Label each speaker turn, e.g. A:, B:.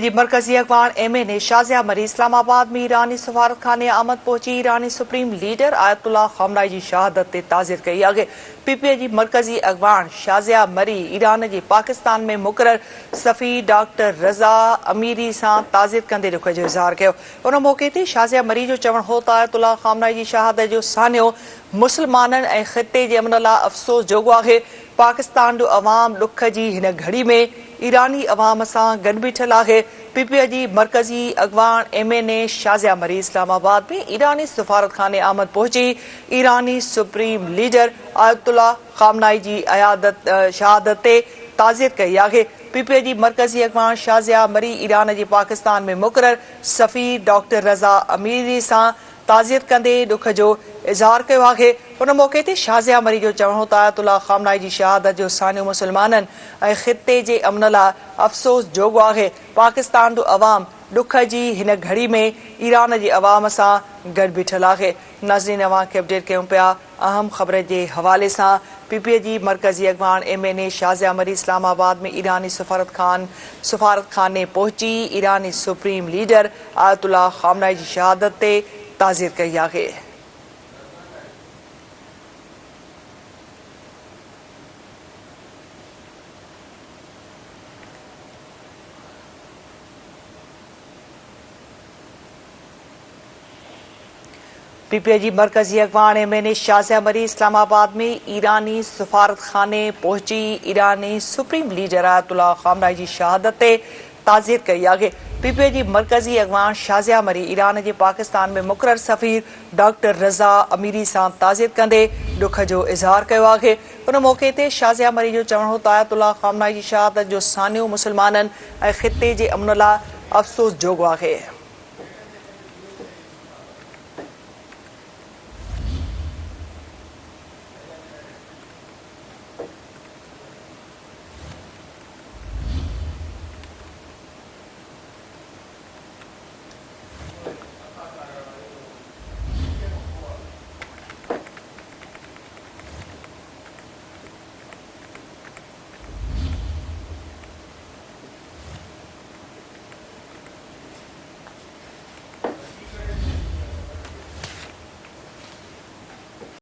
A: जी मरकजी अखबार एमए ने शाजिया मरी इस्लामाबाद में ईरानी सफारत खाने आमद पहुंची ईरानी सुप्रीम लीडर आयतुल्लाह खामनाई जी शहादत ते ताज़ियत कई आगे पीपीए जी मरकजी अखबार शाजिया मरी ईरान जी पाकिस्तान में मुकर्रर सफ़ी डॉक्टर रज़ा अमीरी सां ताज़ियत कंदे दुख जो इज़हार किया। उन मौके ते शाजिया मरी जो चवण हो त आयतुल्लाह खामनाई जी शहादत जो सान्यो मुसलमाननि ऐं ख़िते जे अमन लाइ अफ़सोस जोॻो आहे। पाकिस्तान जो अवाम दुख जी हिन घड़ी में ईरानी अवाम सां गॾु बीठल आहे। पीपीए जी मरकजी अखबार एमए ने शाजिया मरी इस्लामाबाद में ईरानी सफारत खाने आमद पहुंची ईरानी सुप्रीम लीडर आयतुल्लाह खामनाई जी शहादत ते ताज़ियत कई आहे। पीपीए जी मरकजी अखबार शाजिया मरी ईरान जी पाकिस्तान में मुकर्रर सफ़ी डॉक्टर रज़ा अमीरी सां ताज़ियत कंदे दुख जो इज़हार किया आहे। उन मौके ते शाजिया मरी जो चवण हो त आयतुल्लाह खामनाई जी शहादत जो सान्यो मुसलमाननि ऐं ख़िते जे अमन लाइ अफ़सोस जोॻो आहे। पाकिस्तान जो अवाम दुख जी हिन घड़ी में ईरान जी अवाम सां गॾु बीठल आहे। नाज़रीन अवांखे अपडेट कयूं पिया अहम ख़बर जे हवाले सां। पीपीए जी मरकजी अखबार एमए ने शाजिया मरी इस्लामाबाद में ईरानी सफारत खाने पहुंची ईरानी सुप्रीम लीडर आयतुल्लाह खामनाई जी शहादत ते ताज़ियत कई आहे। पीपीए जी मरकजी अखबार एमए ने शाजिया मरी इस्लामाबाद में ईरानी सफारत खाने पहुंची ईरानी सुप्रीम लीडर आयतुल्लाह खामनाई जी शहादत ते ताज़ियत कई आहे। पीपीए जी मरकजी अखबार शाजिया मरी ईरान जे पाकिस्तान में मुकर्रर सफ़ीर डॉक्टर रज़ा अमीरी सां ताज़ियत कंदे दुख जो इज़हार किया आहे। उन मौके ते शाजिया मरी जो चवण हो त आयतुल्लाह खामनाई जी शहादत जो सान्यो मुसलमाननि ऐं ख़िते जे अमन लाइ अफ़सोस जोॻो आहे।